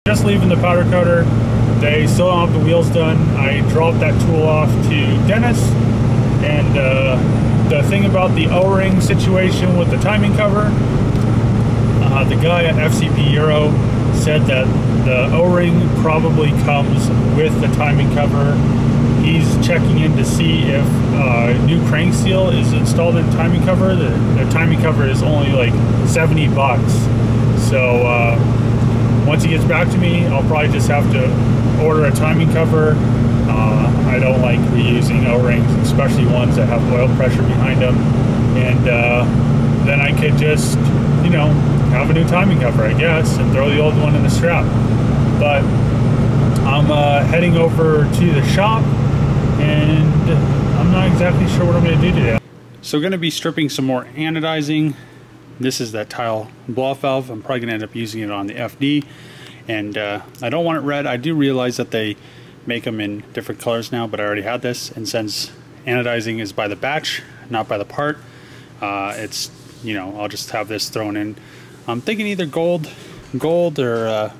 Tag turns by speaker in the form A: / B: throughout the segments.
A: Just leaving the powder coater. They still don't have the wheels done. I dropped that tool off to Dennis, and the thing about the O-ring situation with the timing cover, the guy at FCP Euro said that the O-ring probably comes with the timing cover. He's checking in to see if new crank seal is installed in timing cover. The timing cover is only like 70 bucks. So once he gets back to me, I'll probably just have to order a timing cover. I don't like reusing O-rings, especially ones that have oil pressure behind them. And then I could just, you know, have a new timing cover, I guess, and throw the old one in the strap. But I'm heading over to the shop, and I'm not exactly sure what I'm going to do today. So going to be stripping some more anodizing. This is that tile blow-off valve. I'm probably going to end up using it on the FD. And I don't want it red. I do realize that they make them in different colors now, but I already had this. And since anodizing is by the batch, not by the part, it's, you know, I'll just have this thrown in. I'm thinking either gold or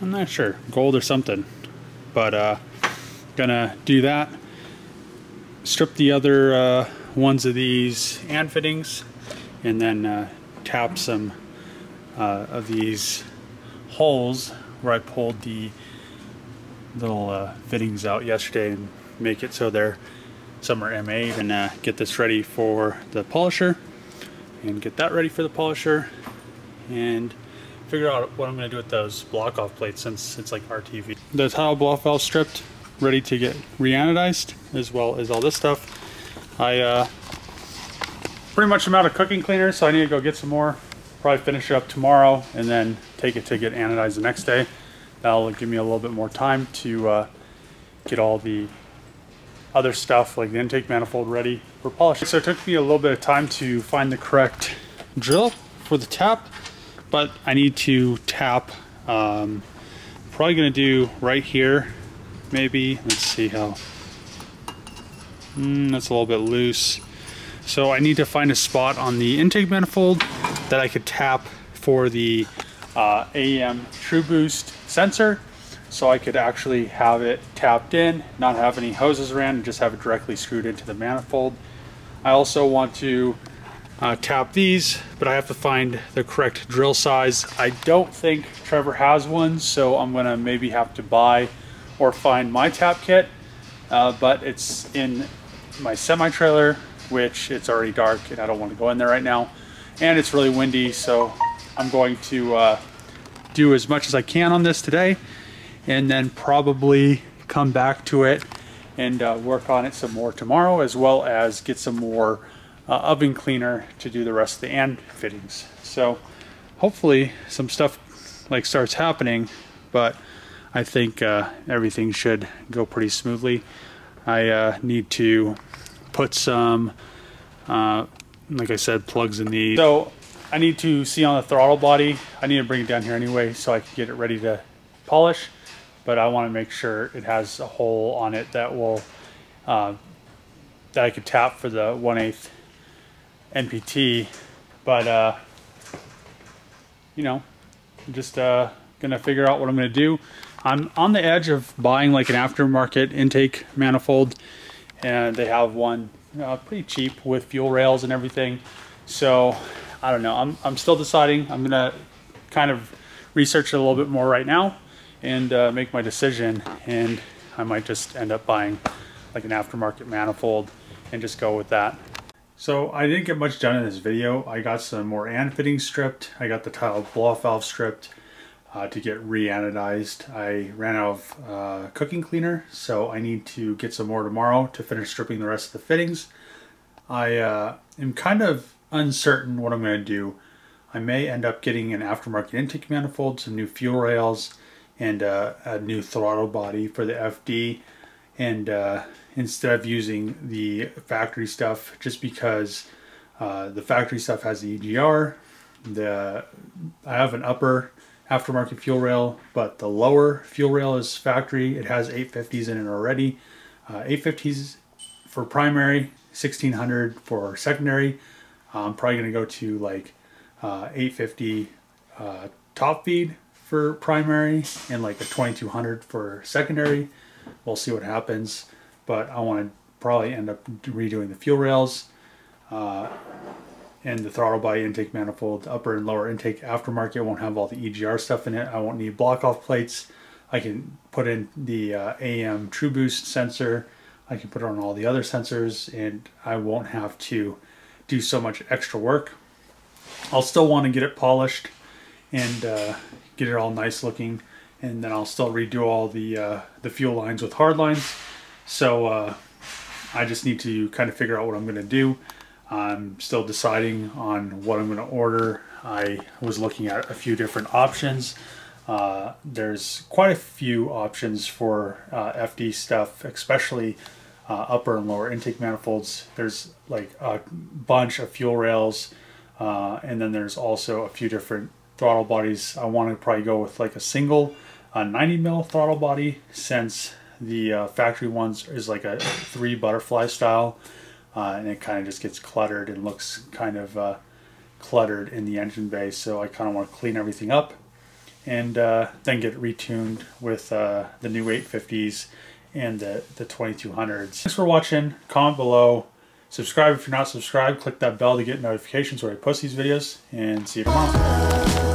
A: I'm not sure, gold or something. But gonna do that. Strip the other ones of these and fittings, and then tap some of these holes where I pulled the little fittings out yesterday and make it so some are M8, and get this ready for the polisher, and get that ready for the polisher, and figure out what I'm going to do with those block off plates since it's like RTV. The tile blow-off valve stripped, ready to get re-anodized, as well as all this stuff. I pretty much am out of cooking cleaner, so I need to go get some more. Probably finish it up tomorrow and then take it to get anodized the next day. That'll give me a little bit more time to get all the other stuff like the intake manifold ready for polishing. So it took me a little bit of time to find the correct drill for the tap, but I need to tap, probably gonna do right here, maybe. Let's see how, that's a little bit loose. So I need to find a spot on the intake manifold that I could tap for the AEM True Boost sensor, so I could actually have it tapped in, not have any hoses around, and just have it directly screwed into the manifold. I also want to tap these, but I have to find the correct drill size. I don't think Trevor has one, so I'm gonna maybe have to buy or find my tap kit, but it's in my semi-trailer, which it's already dark and I don't want to go in there right now, and it's really windy, so I'm going to do as much as I can on this today, and then probably come back to it and work on it some more tomorrow, as well as get some more oven cleaner to do the rest of the and fittings. So hopefully some stuff like starts happening, but I think everything should go pretty smoothly. I need to put some, like I said, plugs in these. So I need to see on the throttle body. I need to bring it down here anyway so I can get it ready to polish, but I want to make sure it has a hole on it that will that I could tap for the 1/8 NPT. But you know, just gonna figure out what I'm gonna do. I'm on the edge of buying like an aftermarket intake manifold, and they have one pretty cheap with fuel rails and everything. So I don't know, I'm still deciding. I'm gonna kind of research it a little bit more right now and make my decision, and I might just end up buying like an aftermarket manifold and just go with that. So I didn't get much done in this video. I got some more and fittings stripped. I got the tile blow-off valve stripped to get re-anodized. I ran out of cooking cleaner, so I need to get some more tomorrow to finish stripping the rest of the fittings. I am kind of uncertain what I'm going to do. I may end up getting an aftermarket intake manifold, some new fuel rails, and a new throttle body for the FD, and instead of using the factory stuff, just because the factory stuff has the EGR. I have an upper aftermarket fuel rail, but the lower fuel rail is factory. It has 850s in it already. 850s for primary, 1600 for secondary. I'm probably going to go to like 850 top feed for primary and like a 2200 for secondary. We'll see what happens, but I want to probably end up redoing the fuel rails and the throttle body intake manifold. Upper and lower intake aftermarket won't have all the EGR stuff in it. I won't need block off plates. I can put in the AM True Boost sensor. I can put it on all the other sensors, and I won't have to do so much extra work. I'll still want to get it polished and get it all nice looking, and then I'll still redo all the fuel lines with hard lines. So I just need to kind of figure out what I'm going to do. I'm still deciding on what I'm going to order. I was looking at a few different options. There's quite a few options for FD stuff, especially upper and lower intake manifolds. There's like a bunch of fuel rails, and then there's also a few different throttle bodies. I want to probably go with like a single 90 mil throttle body, since the factory ones is like a 3 butterfly style, and it kind of just gets cluttered and looks kind of cluttered in the engine bay. So I kind of want to clean everything up and then get it retuned with the new 850s and the 2200s. Thanks for watching. Comment below. Subscribe if you're not subscribed. Click that bell to get notifications where I post these videos, and see you tomorrow.